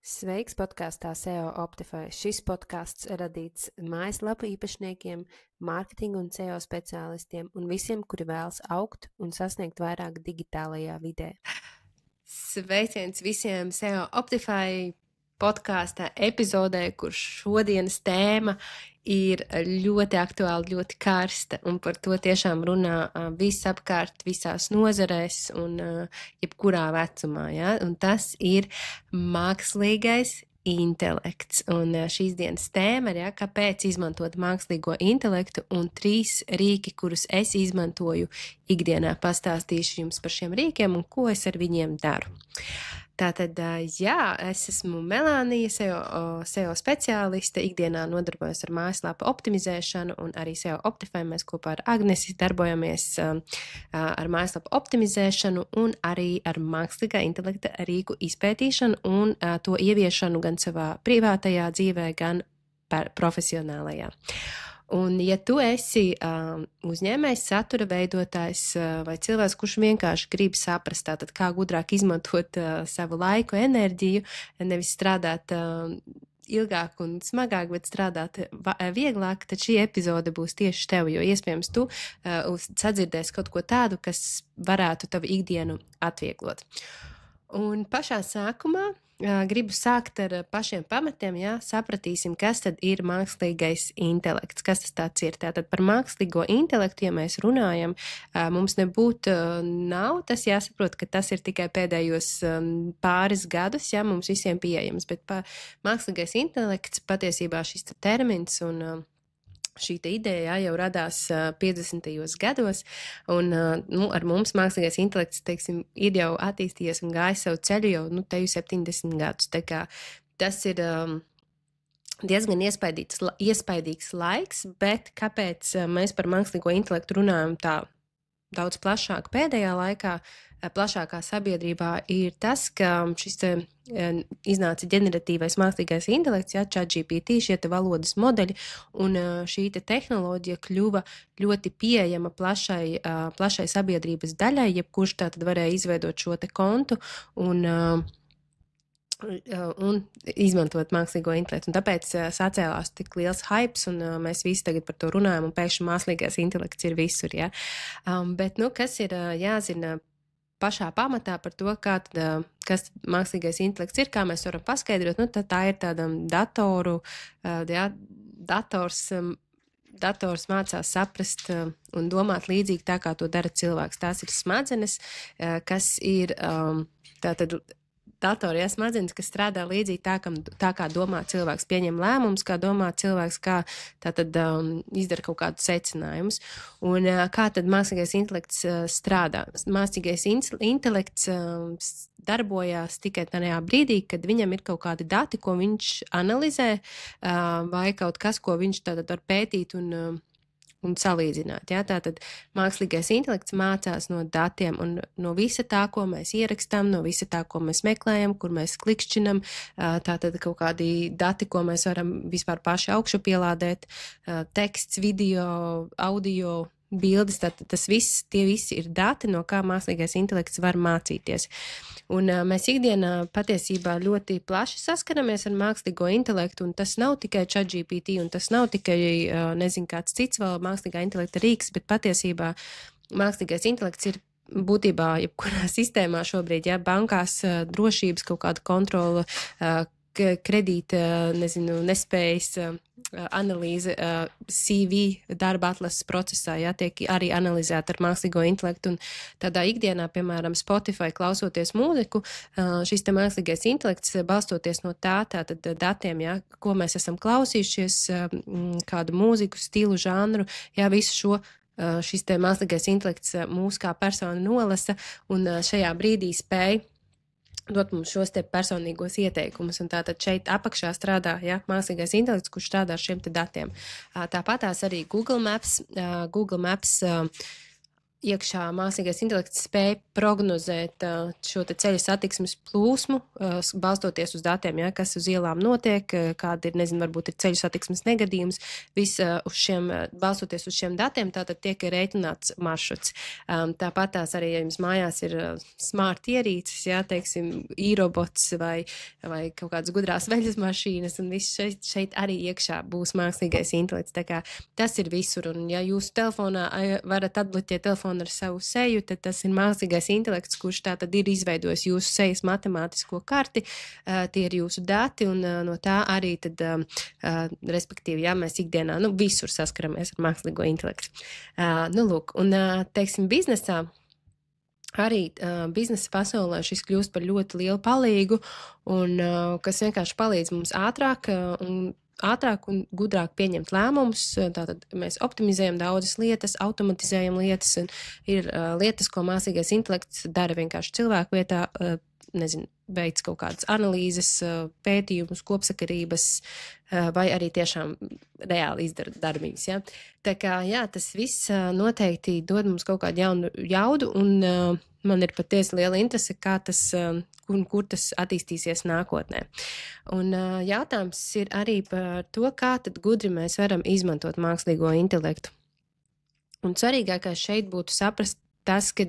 Sveiks podkāstā SEO Optify. Šis podkāsts radīts mājaslapu īpašniekiem, mārketinga un SEO speciālistiem un visiem, kuri vēlas augt un sasniegt vairāk digitālajā vidē. Sveiciens visiem SEO Optify podkāstā epizodē, kur šodienas tēma ir ļoti aktuāla, ļoti karsta, un par to tiešām runā visapkārt, visās nozarēs un jebkurā vecumā. Ja? Un tas ir mākslīgais intelekts. Un šīs dienas tēma ir, ja, kāpēc izmantot mākslīgo intelektu, un 3 rīki, kurus es izmantoju ikdienā. Pastāstīšu jums par šiem rīkiem un ko es ar viņiem daru. Tātad, jā, es esmu Melānija, SEO speciāliste, ikdienā nodarbojos ar mājaslapu optimizēšanu un arī SEO Optify. Mēs kopā ar Agnesi darbojamies ar mājaslapu optimizēšanu un arī ar mākslīgā intelekta rīku izpētīšanu un to ieviešanu gan savā privātajā dzīvē, gan profesionālajā. Un, ja tu esi uzņēmējs, satura veidotājs vai cilvēks, kurš vienkārši grib saprast, tātad kā gudrāk izmantot savu laiku, enerģiju, nevis strādāt ilgāk un smagāk, bet strādāt vieglāk, tad šī epizode būs tieši tev, jo iespējams tu sadzirdēsi kaut ko tādu, kas varētu tavu ikdienu atvieglot. Un pašā sākumā gribu sākt ar pašiem pamatiem, jā, sapratīsim, kas tad ir mākslīgais intelekts, kas tas tāds ir. Tātad par mākslīgo intelektu, ja mēs runājam, mums nav tas jāsaprot, ka tas ir tikai pēdējos pāris gadus, jā, mums visiem pieejams, bet mākslīgais intelekts patiesībā šis termins un šī ideja jau radās 50. gados, un ar mums mākslīgais intelekts, teiksim, ir jau attīstījies un gājis savu ceļu jau teju 70 gadus. Tā kā tas ir diezgan iespaidīgs laiks, bet kāpēc mēs par mākslīgo intelektu runājam tā daudz plašāk pēdējā laikā, plašākā sabiedrībā, ir tas, ka šis iznāca ģeneratīvais mākslīgais intelekts, ChatGPT, šie valodas modeļi, un šī tehnoloģija kļuva ļoti pieejama plašai sabiedrības daļai, jebkurš tātad varēja izveidot šo kontu un izmantot mākslīgo intelektu. Un tāpēc sacēlās tik liels hypes, un mēs visi tagad par to runājam, un pēkšņi mākslīgais intelekts ir visur. Ja? Bet, kas ir jāzina pašā pamatā par to, kas mākslīgais intelekts ir, kā mēs varam paskaidrot, tā ir tāda dators mācās saprast un domāt līdzīgi tā, kā to dara cilvēks. Tās ir smadzenes, kas ir tātad datori, smadzenes, kas strādā līdzīgi tā, kā domā cilvēks, pieņem lēmumus, kā domā cilvēks, kā tātad izdara kaut kādus secinājumus. Un kā tad mākslīgais intelekts strādā? Mākslīgais intelekts darbojās tikai tajā brīdī, kad viņam ir kaut kādi dati, ko viņš analizē, vai kaut kas, ko viņš tātad var pētīt un salīdzināt. Ja? Tātad mākslīgais intelekts mācās no datiem un no visa tā, ko mēs ierakstām, no visa tā, ko mēs meklējam, kur mēs klikšķinam, tātad kaut kādi dati, ko mēs varam vispār paši augšu pielādēt, teksts, video, audio, bildes, tātad tie visi ir dati, no kā mākslīgais intelekts var mācīties. Un mēs ikdienā patiesībā ļoti plaši saskaramies ar mākslīgo intelektu, un tas nav tikai ChatGPT, un tas nav tikai, kāds cits vēl mākslīgā intelekta rīks, bet patiesībā mākslīgais intelekts ir būtībā jebkurā sistēmā šobrīd, ja bankās drošības kaut kāda kontrola, kredīta, nespējas analīze, CV darba atlases procesā, tiek arī analizēta ar mākslīgo intelektu, un tādā ikdienā, piemēram, Spotify klausoties mūziku, šis mākslīgais intelekts balstoties no tātad datiem, ko mēs esam klausījušies, kādu mūziku, stilu, žanru, visu šo šis mākslīgais intelekts mūs kā persona nolasa, un šajā brīdī spēj dot mums šos te personīgos ieteikumus, un tātad šeit apakšā strādā mākslīgais intelekts, kurš strādā ar šiem te datiem. Tāpatās arī Google Maps iekšā mākslīgais intelekts spēj prognozēt šo te ceļu satiksmes plūsmu, balstoties uz datiem, ja, kas uz ielām notiek, kāda ir, nezinu, varbūt ir ceļu satiksmes negadījums, balstoties uz šiem datiem, tātad tiek rēķināts maršruts. Tāpat tās arī, ja jums mājās ir smart ierīces, ja, teiksim, e-robots vai kaut kādas gudrās veļas mašīnas, un viss šeit arī iekšā būs mākslīgais intelekts. Tā kā tas ir visur, un ja jūs telefonā varat atbloķēt telefonu ar savu seju, tad tas ir mākslīgais intelekts, kurš tā tad ir izveidojis jūsu sejas matemātisko karti, tie ir jūsu dati, un no tā arī tad, respektīvi, ja mēs ikdienā, visur saskaramies ar mākslīgo intelektu. Lūk, un, teiksim, biznesā, arī biznesa pasaulē šis kļūst par ļoti lielu palīgu, un kas vienkārši palīdz mums ātrāk un gudrāk pieņemt lēmumus. Tātad mēs optimizējam daudzas lietas, automatizējam lietas, un ir lietas, ko mākslīgais intelekts dara vienkārši cilvēku vietā, veic kaut kādas analīzes, pētījumus, kopsakarības, vai arī tiešām reāli izdara darbības. Ja? Tā kā, jā, tas viss noteikti dod mums kaut kādu jaunu jaudu, un man ir patiesi liela interese, kā tas kur tas attīstīsies nākotnē. Un jautājums ir arī par to, kā tad gudri mēs varam izmantot mākslīgo intelektu. Un svarīgākais šeit būtu saprast tas, ka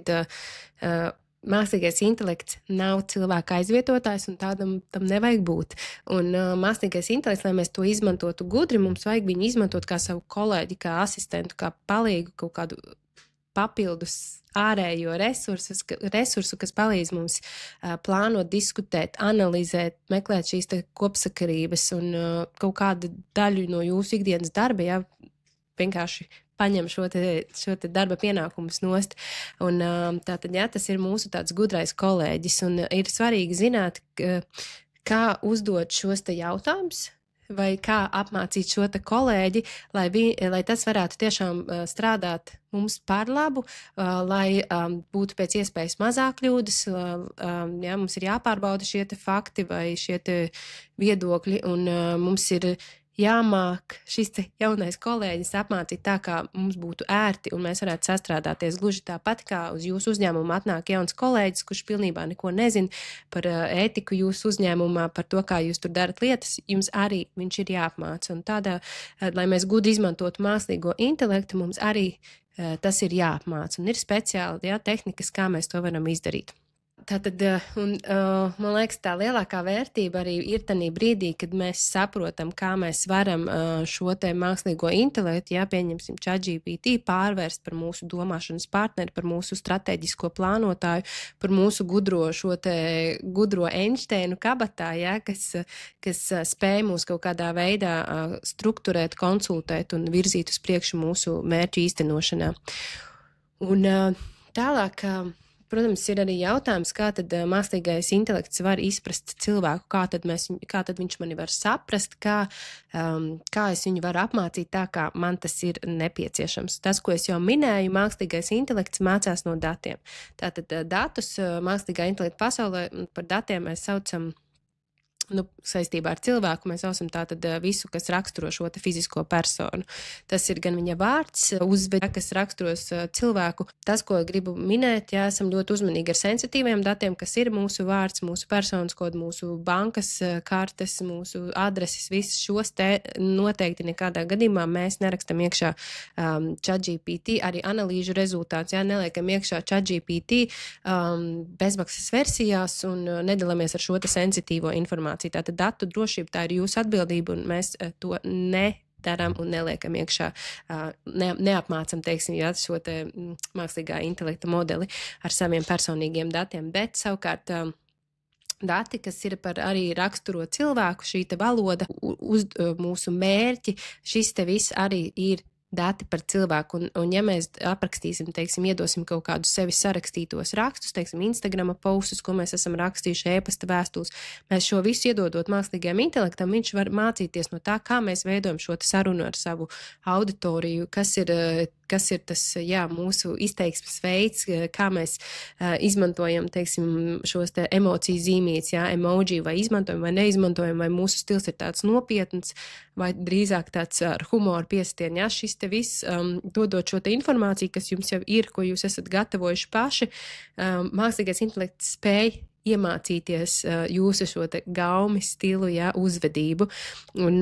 mākslīgais intelekts nav cilvēka aizvietotājs, un tam nevajag būt. Un mākslīgais intelekts, lai mēs to izmantotu gudri, mums vajag viņu izmantot kā savu kolēģi, kā asistentu, kā palīgu, kaut kādu papildus ārējo resursu, kas palīdz mums plānot, diskutēt, analizēt, meklēt šīs kopsakarības un kaut kādu daļu no jūsu ikdienas darba, ja vienkārši paņem šo te darba pienākumus nost. Un tātad, jā, tas ir mūsu tāds gudrais kolēģis, un ir svarīgi zināt, kā uzdot šos te jautājumus, vai kā apmācīt šo te kolēģi, lai tas varētu tiešām strādāt mums par labu, lai būtu pēc iespējas mazāk kļūdas, ja, mums ir jāpārbauda šie te fakti vai šie te viedokļi, un mums ir jāmāk šis te jaunais kolēģis apmācīt tā, kā mums būtu ērti, un mēs varētu sastrādāties gluži tāpat, kā uz jūsu uzņēmumu atnāk jauns kolēģis, kurš pilnībā neko nezin par ētiku jūsu uzņēmumā, par to, kā jūs tur darat lietas, jums arī viņš ir jāapmāca. Un tādā, lai mēs gudri izmantotu mākslīgo intelektu, mums arī tas ir jāapmāca. Un ir speciāli, jā, tehnikas, kā mēs to varam izdarīt. Tātad, man liekas, tā lielākā vērtība arī ir tanī brīdī, kad mēs saprotam, kā mēs varam šo te mākslīgo intelektu, ja pieņemsim ChatGPT, pārvērst par mūsu domāšanas partneri, par mūsu strateģisko plānotāju, par mūsu gudro Einsteinu kabatā, ja, kas spēj mūs kaut kādā veidā strukturēt, konsultēt un virzīt uz priekšu mūsu mērķu īstenošanā. Un tālāk, protams, ir arī jautājums, kā tad mākslīgais intelekts var izprast cilvēku, kā tad viņš mani var saprast, kā es viņu varu apmācīt tā, kā man tas ir nepieciešams. Tas, ko es jau minēju, mākslīgais intelekts mācās no datiem. Tātad datus mākslīgā intelekta pasaulē par datiem mēs saucam, saistībā ar cilvēku mēs saucam tātad visu, kas raksturo šo te fizisko personu. Tas ir gan viņa vārds, uzvedība, kas raksturos cilvēku. Tas, ko gribu minēt, jā, esam ļoti uzmanīgi ar sensitīviem datiem, kas ir mūsu vārds, mūsu personas kods, mūsu bankas kartes, mūsu adreses, visus šos te noteikti nekādā gadījumā mēs nerakstam iekšā ChatGPT, arī analīžu rezultāts, jā, neliekam iekšā ChatGPT bezmaksas versijās un nedalāmies ar šo te sensitīvo informāciju. Tātad datu drošība, tā ir jūsu atbildība, un mēs to nedaram un neliekam iekšā, neapmācam, teiksim, jā, šo te mākslīgā intelekta modeli ar saviem personīgiem datiem, bet savukārt dati, kas ir par arī raksturo cilvēku, šī te valoda, mūsu mērķi, šis te viss arī ir dati par cilvēku, un ja mēs aprakstīsim, teiksim, iedosim kaut kādus sevi sarakstītos rakstus, teiksim, Instagrama postus, ko mēs esam rakstījuši, e-pasta vēstules, mēs šo visu iedodot mākslīgajam intelektam, viņš var mācīties no tā, kā mēs veidojam šo sarunu ar savu auditoriju, kas ir kas ir tas, mūsu izteiksmes veids, kā mēs izmantojam, teiksim, šos te emociju zīmītes, emoji, vai izmantojam, vai neizmantojam, vai mūsu stils ir tāds nopietns, vai drīzāk tāds ar humoru piestieni, šis te viss, dodot šo te informāciju, kas jums jau ir, ko jūs esat gatavojuši paši, mākslīgais intelekts spēj iemācīties jūsu šo te gaumi, stilu, uzvedību. Un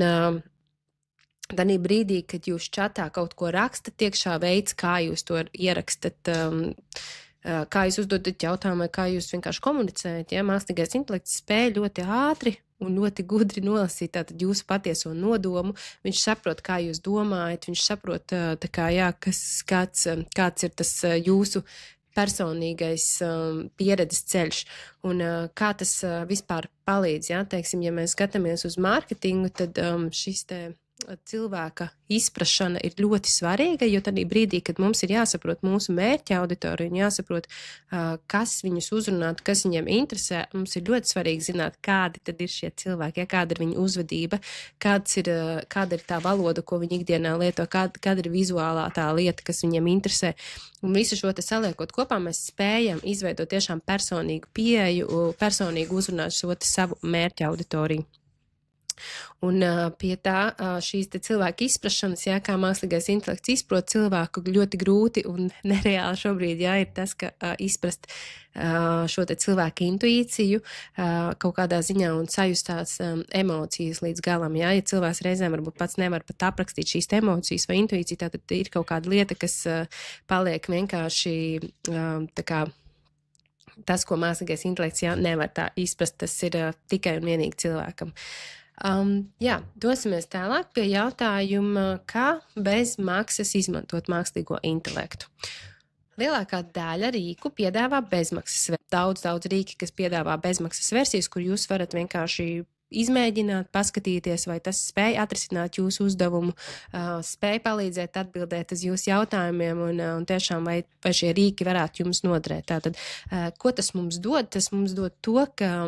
tādā brīdī, kad jūs čatā kaut ko rakstat, iekšā veids, kā jūs to ierakstat, kā jūs uzdodat jautājumu, vai kā jūs vienkārši komunicējat, mākslīgais intelekts spēj ļoti ātri un ļoti gudri nolasīt tātad jūsu patieso nodomu. Viņš saprot, kā jūs domājat, viņš saprot, kāds ir tas jūsu personīgais pieredzes ceļš un kā tas vispār palīdz. Teiksim, ja mēs skatāmies uz mārketingu, tad šis te cilvēka izprašana ir ļoti svarīga, jo tādā brīdī, kad mums ir jāsaprot mūsu mērķa auditoriju un jāsaprot, kas viņus uzrunāt, kas viņiem interesē, mums ir ļoti svarīgi zināt, kādi tad ir šie cilvēki, kāda ir viņa uzvedība, kāda ir tā valoda, ko viņi ikdienā lieto, kāda ir vizuālā tā lieta, kas viņiem interesē. Un visu šo te saliekot kopā, mēs spējam izveidot tiešām personīgu pieeju, personīgi uzrunāt šo te savu mērķa auditoriju. Un pie tā šīs te cilvēku izprašanas, kā mākslīgais intelekts izprot cilvēku, ļoti grūti un nereāli šobrīd, ir tas, ka izprast šo te cilvēku intuīciju kaut kādā ziņā un sajust tās emocijas līdz galam, ja cilvēks reizēm varbūt pats nevar pat aprakstīt šīs emocijas vai intuīciju, tad ir kaut kāda lieta, kas paliek vienkārši tā kā tas, ko mākslīgais intelekts nevar tā izprast, tas ir tikai un vienīgi cilvēkam. Dosimies tālāk pie jautājuma, kā bez maksas izmantot mākslīgo intelektu. Lielākā daļa rīku piedāvā bezmaksas. Daudz rīki, kas piedāvā bezmaksas versijas, kur jūs varat vienkārši izmēģināt, paskatīties, vai tas spēj atrisināt jūsu uzdevumu, spēj palīdzēt atbildēt uz jūsu jautājumiem un tiešām vai šie rīki varētu jums noderēt. Tātad, ko tas mums dod? Tas mums dod to, ka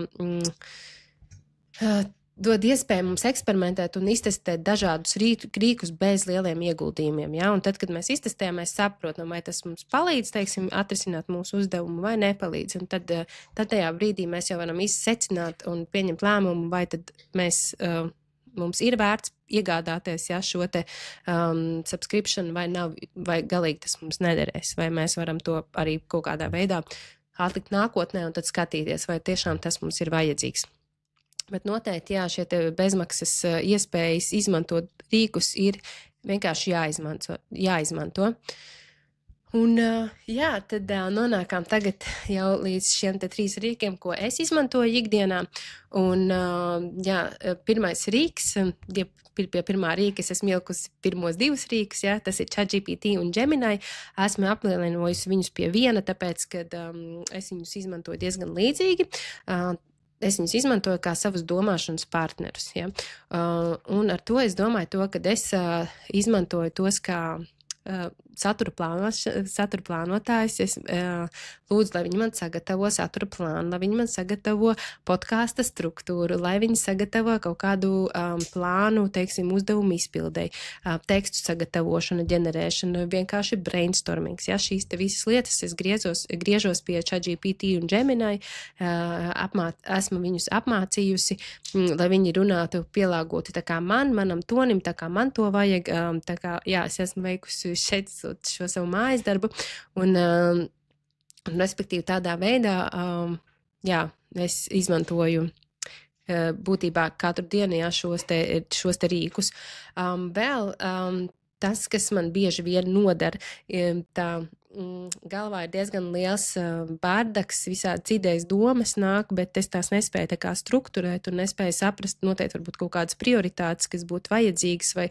dod iespēju mums eksperimentēt un iztestēt dažādus rīkus bez lieliem ieguldījumiem. Un tad, kad mēs iztestējam, mēs saprotam, vai tas mums palīdz, teiksim, atrisināt mūsu uzdevumu vai nepalīdz. Un tad tajā brīdī mēs jau varam izsecināt un pieņemt lēmumu, vai tad mums ir vērts iegādāties šo te subscription vai nav, vai galīgi tas mums nederēs, vai mēs varam to arī kaut kādā veidā atlikt nākotnē un tad skatīties, vai tiešām tas mums ir vajadzīgs. Bet noteikti, šie te bezmaksas iespējas izmantot rīkus ir vienkārši jāizmanto. Un, tad nonākām tagad jau līdz šiem te 3 rīkiem, ko es izmantoju ikdienā. Un, pirmais rīks, pie pirmā rīka es esmu ielikusi pirmos 2 rīkus, tas ir ChatGPT un Gemini. Esmu aplielinojusi viņus pie viena, tāpēc, kad es viņus izmantoju diezgan līdzīgi. Es viņus izmantoju kā savus domāšanas partnerus. Un ar to es domāju to, ka es izmantoju tos kā satura plānotājs. Es lūdzu, lai viņi man sagatavo satura plānu, lai viņi man sagatavo podkāsta struktūru, lai viņi sagatavo kaut kādu plānu, teiksim, uzdevumu izpildēji, tekstu sagatavošanu, ģenerēšanu, vienkārši brainstormings. Šīs te visas lietas es griežos pie ChatGPT un Gemini, esmu viņus apmācījusi, lai viņi runātu pielāgoti tā kā manam tonim, tā kā man to vajag, tā kā, es esmu veikusi šeit šo savu mājas darbu, un respektīvi tādā veidā, es izmantoju būtībā katru dienu šos te rīkus. Vēl tas, kas man bieži vien nodara, tā galvā ir diezgan liels bārdaks, visādi idejas domas nāk, bet es tās nespēju tā kā strukturēt un nespēju saprast noteikti varbūt kaut kādas prioritātes, kas būtu vajadzīgas vai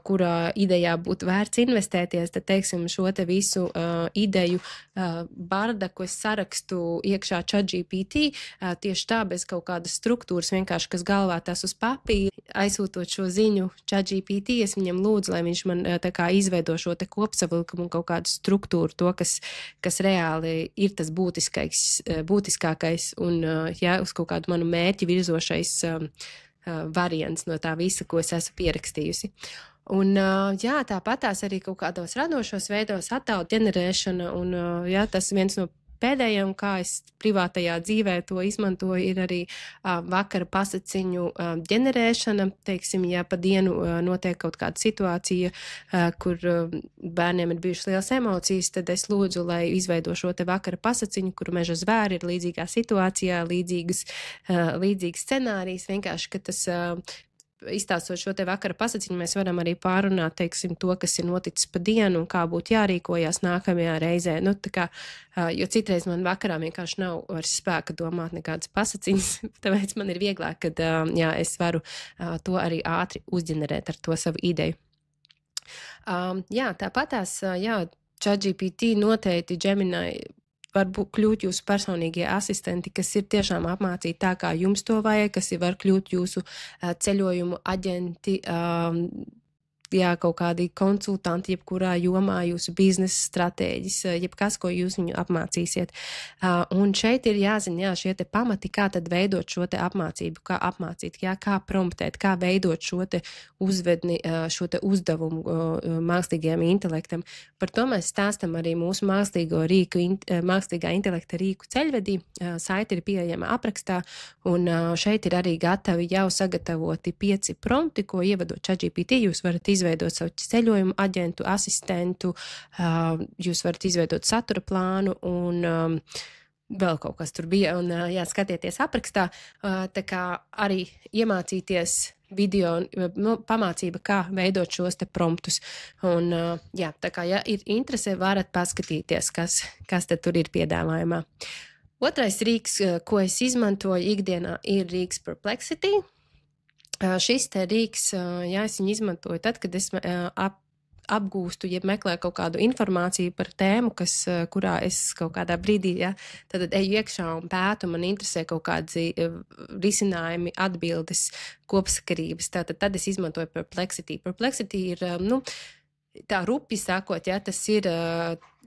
kurā idejā būtu vērts investēties, tad teiksim šo te visu ideju bārdaku es sarakstu iekšā ChatGPT, tieši tā bez kaut kādas struktūras, vienkārši kas galvā tās uz papīra, aizsūtot šo ziņu ChatGPT, es viņam lūdzu, lai viņš man tā kā izveido šo te kopsavilkumu un kaut kādu struktūru, to, kas reāli ir tas būtiskākais un uz kaut kādu manu mērķi virzošais variants no tā visa, ko es esmu pierakstījusi. Un, jā, tāpat tās arī kaut kādos radošos veidos attēlu ģenerēšana, un jā, tas viens no pēdējiem, kā es privātajā dzīvē to izmantoju, ir arī vakara pasaciņu ģenerēšana. Teiksim, ja pa dienu notiek kaut kāda situācija, kur bērniem ir bijušas lielas emocijas, tad es lūdzu, lai izveido šo te vakara pasaciņu, kur meža zvēri ir līdzīgā situācijā, līdzīgs scenārijs, vienkārši, ka tas izstāstot šo te vakara pasaciņu, mēs varam arī pārunāt, teiksim, to, kas ir noticis pa dienu un kā būtu jārīkojās nākamajā reizē. Nu, tā kā, jo citreiz man vakarā vienkārši nav vairs spēka domāt nekādas pasaciņas, tāpēc man ir vieglāk, kad, jā, es varu to arī ātri uzģenerēt ar to savu ideju. Jā, tāpatās, jā, ChatGPT noteikti Gemini var kļūt jūsu personīgie asistenti, kas ir tiešām apmācīti tā, kā jums to vajag, kas var kļūt jūsu ceļojumu aģenti, jā, kaut kādi konsultanti, jebkurā jomā, jūsu biznesa stratēģis, jebkas, ko jūs viņu apmācīsiet. Un šeit ir jāzina, jā, šie te pamati, kā tad veidot šo te apmācību, kā apmācīt, jā, kā promptēt, kā veidot šo te uzvedni, šo te uzdevumu mākslīgajam intelektam. Par to mēs stāstam arī mūsu mākslīgā intelekta rīku ceļvedī. Saite ir pieejama aprakstā, un šeit ir arī gatavi jau sagatavoti 5 prompti, ko ievadot ChatGPT, jūs varat izveidot savu ceļojumu aģentu, asistentu, jūs varat izveidot satura plānu un vēl kaut kas tur bija, un jā, skatieties aprakstā, tā kā arī iemācīties video, pamācība, kā veidot šos te promptus, un jā, tā kā, ja ir interese, varat paskatīties, kas tad tur ir piedāvājumā. Otrais rīks, ko es izmantoju ikdienā, ir rīks Perplexity. Šis te rīks, jā, es viņu izmantoju tad, kad es apgūstu, ja meklēju kaut kādu informāciju par tēmu, kurā es kaut kādā brīdī, jā, tad eju iekšā un pētu, man interesē kaut kādi risinājumi, atbildes, kopsakarības, tad es izmantoju Perplexity. Perplexity ir, tā rupi sakot, jā, tas ir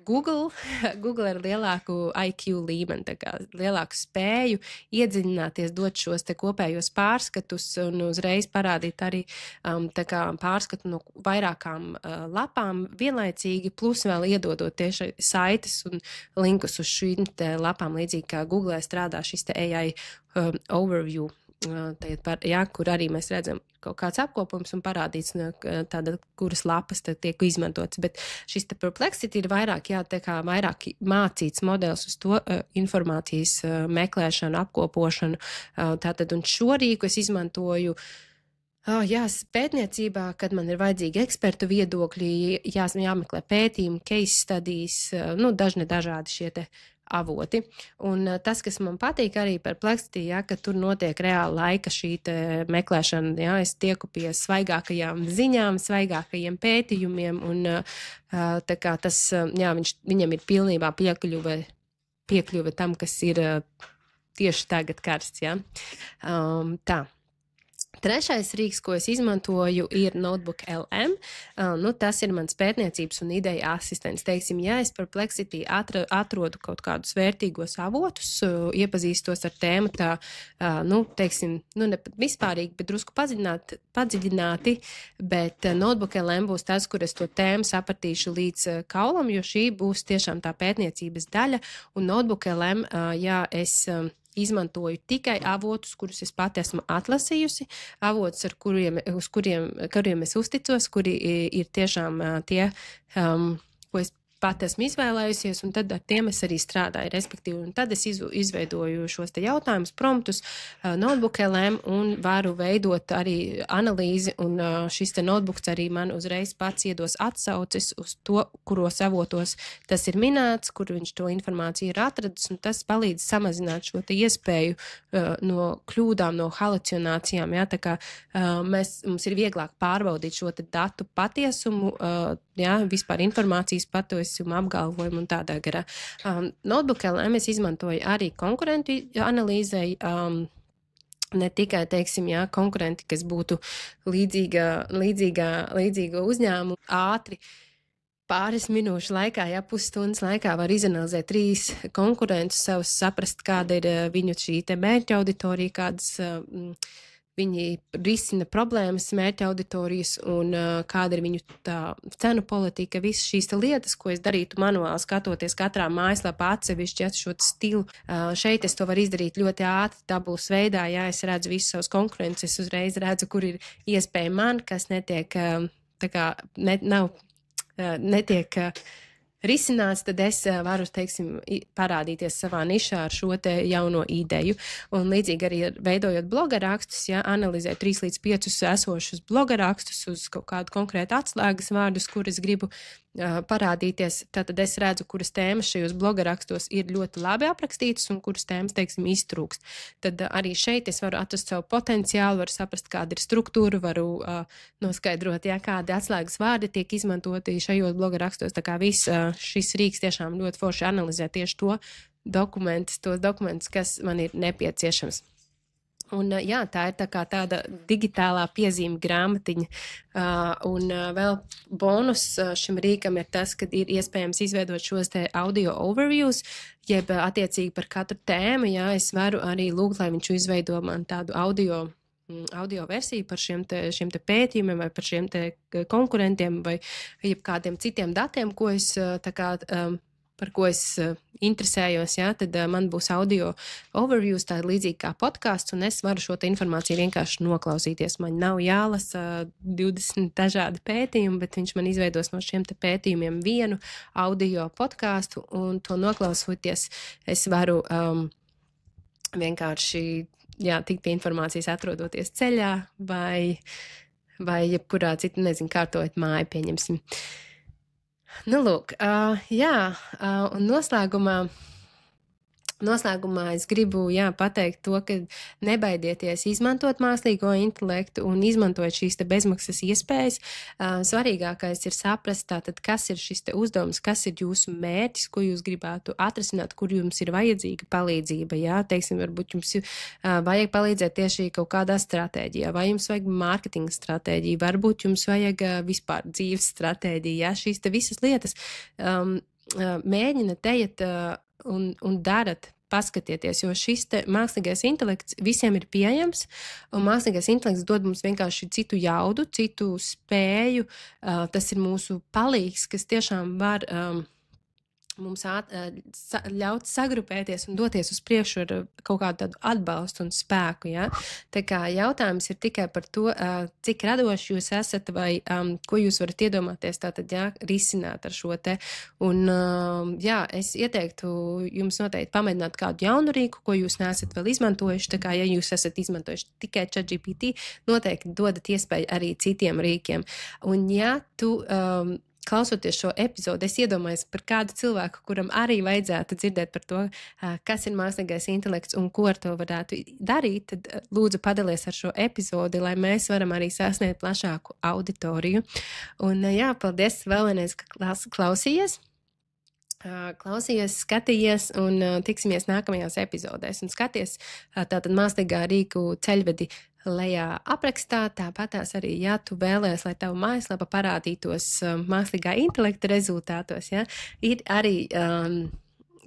Google ar lielāku IQ līmeni, tā kā lielāku spēju iedziļināties, dot šos te kopējos pārskatus un uzreiz parādīt arī tā kā pārskatu no vairākām lapām vienlaicīgi, plus vēl iedodot tieši saites un linkus uz šīm te lapām, līdzīgi kā Google strādā šis te AI overview. Jā, kur arī mēs redzam kaut kāds apkopums un parādīts, tāda, kuras lapas tiek izmantotas, bet šis te Perplexity ir vairāk, jā, tā kā vairāk mācīts modelis uz to informācijas meklēšanu, apkopošanu, tātad, un šo rīku es izmantoju jā, pētniecībā, kad man ir vajadzīgi ekspertu viedokļi, jāmeklē pētījumi, case studies, dažādi šie te avoti. Un tas, kas man patīk arī par Perplexity, jā, ka tur notiek reāla laika šī meklēšana, jā, es tieku pie svaigākajām ziņām, svaigākajiem pētījumiem, un tā kā tas, jā, viņam ir pilnībā piekļuve tam, kas ir tieši tagad karsts, jā. Tā. Trešais rīks, ko es izmantoju, ir Notebook LM. Tas ir mans pētniecības un ideja asistents. Teiksim, ja es Perplexity atrodu kaut kādus vērtīgos avotus, iepazīstos ar tēmu tā, teiksim, ne vispārīgi, bet drusku padziļināti, bet Notebook LM būs tas, kur es to tēmu sapratīšu līdz kaulam, jo šī būs tiešām tā pētniecības daļa, un Notebook LM, jā, es izmantoju tikai avotus, kurus es pati esmu atlasījusi, avotus, uz kuriem es uzticos, kuri ir tiešām tie, ko es pati esmu izvēlējusies, un tad ar tiem es arī strādāju, respektīvi, un tad es izveidoju šos te jautājumus, promptus, Notebook LM, un varu veidot arī analīzi, un šis te notebooks arī man uzreiz pats iedos atsauces uz to, kuros avotos tas ir minēts, kur viņš to informāciju ir atradis, un tas palīdz samazināt šo te iespēju no kļūdām, no halucinācijām, jā, tā kā mums ir vieglāk pārbaudīt šo te datu patiesumu, jā, vispār informācijas patiesumu apgalvojumu un tādā garā. Notebook LM es izmantoju arī konkurentu analīzei, ne tikai, teiksim, jā, konkurenti, kas būtu līdzīga uzņēmumu ātri. Pāris minūšu laikā, jā, pusstundas laikā var izanalizēt 3 konkurentus savus, saprast, kāda ir viņu šī te mērķa auditorija, kādas viņi risina problēmas, mērķa auditorijas un kāda ir viņu tā cenu politika, visas šīs lietas, ko es darītu manuāli skatoties katrā mājaslapā atsevišķi, ja šo stilu. Šeit es to varu izdarīt ļoti ātri, tabulas veidā, ja es redzu visus savus konkurences, uzreiz redzu, kur ir iespēja man, kas netiek, netiek risināts, tad es varu, teiksim, parādīties savā nišā ar šo te jauno ideju. Un līdzīgi arī veidojot blogarakstus, ja analizē 3 līdz 5 esošus blogarakstus uz kaut kādu konkrētu atslēgas vārdus, kur es gribu parādīties, tad es redzu, kuras tēmas šajos blogarakstos ir ļoti labi aprakstītas un kuras tēmas, teiksim, iztrūkst. Tad arī šeit es varu atrast savu potenciālu, varu saprast, kāda ir struktūra, varu noskaidrot, ja kādi atslēgas vārdi tiek izmantoti šajos blogarakstos. Tā kā viss šis rīks tiešām ļoti forši analizē tieši tos dokumentus, kas man ir nepieciešams. Un, jā, tā ir tāda digitālā piezīme grāmatiņa. Un vēl bonus šim rīkam ir tas, ka ir iespējams izveidot šos te audio overviews, jeb attiecīgi par katru tēmu. Jā, es varu arī lūgt, lai viņš izveido man tādu audio versiju par šiem te pētījumiem vai par šiem te konkurentiem vai jeb kādiem citiem datiem, ko es par ko es interesējos, ja, tad man būs audio overviews, tā līdzīgi kā podcasts, un es varu šo te informāciju vienkārši noklausīties. Man nav jālasa 20 dažādi pētījumi, bet viņš man izveidos no šiem te pētījumiem vienu audio podcastu, un to noklausoties es varu vienkārši, jā, tikt pie informācijas atrodoties ceļā vai jebkurā cita, kārtojot māju, pieņemsim. Nu, lūk, jā, un noslēgumā es gribu pateikt to, ka nebaidieties izmantot mākslīgo intelektu un izmantojot šīs te bezmaksas iespējas. Svarīgākais ir saprast, tātad, kas ir šis te uzdevums, kas ir jūsu mērķis, ko jūs gribētu atrisināt, kur jums ir vajadzīga palīdzība. Jā, teiksim, varbūt jums vajag palīdzēt tieši kaut kādā stratēģijā, vai jums vajag mārketinga stratēģija, varbūt jums vajag vispār dzīves stratēģija. Jā, šīs te visas lietas mēģināt ejiet un darat, paskatieties, jo šis te mākslīgais intelekts visiem ir pieejams, un mākslīgais intelekts dod mums vienkārši citu jaudu, citu spēju, tas ir mūsu palīgs, kas tiešām var mums ļaut sagrupēties un doties uz priekšu ar kaut kādu tādu atbalstu un spēku, ja? Tā kā jautājums ir tikai par to, cik radoši jūs esat vai ko jūs varat iedomāties tātad, jā, risināt ar šo te. Un, jā, es ieteiktu jums noteikti pamēģināt kādu jaunu rīku, ko jūs neesat vēl izmantojuši, tā kā, ja jūs esat izmantojuši tikai ChatGPT, noteikti dodat iespēju arī citiem rīkiem. Un, ja tu klausoties šo epizodi, es iedomājos par kādu cilvēku, kuram arī vajadzētu dzirdēt par to, kas ir mākslīgais intelekts un ko ar to varētu darīt, tad lūdzu padalies ar šo epizodi, lai mēs varam arī sasniegt plašāku auditoriju. Un jā, paldies vēl vienreiz, ka klausījies. Klausījies, skatījies un tiksimies nākamajās epizodēs. Un skaties tātad mākslīgā rīku ceļvedi lejā aprakstā, tāpatās arī, ja tu vēlēs, lai tavu mājaslapa parādītos mākslīgā intelekta rezultātos, ja, ir arī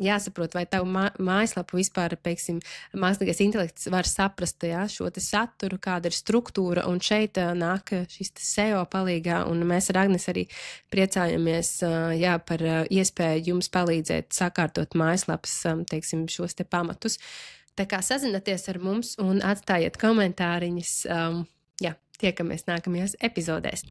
jāsaprot, vai tavu mājaslapu vispār, teiksim, mākslīgais intelekts var saprast, ja, šo te saturu, kāda ir struktūra, un šeit nāk šis SEO palīgā, un mēs ar Agnes arī priecājamies, jā, par iespēju jums palīdzēt sakārtot mājaslapas, teiksim, šos te pamatus. Tā kā sazināties ar mums un atstājiet komentāriņus, jā, tiekamies nākamajās epizodēs.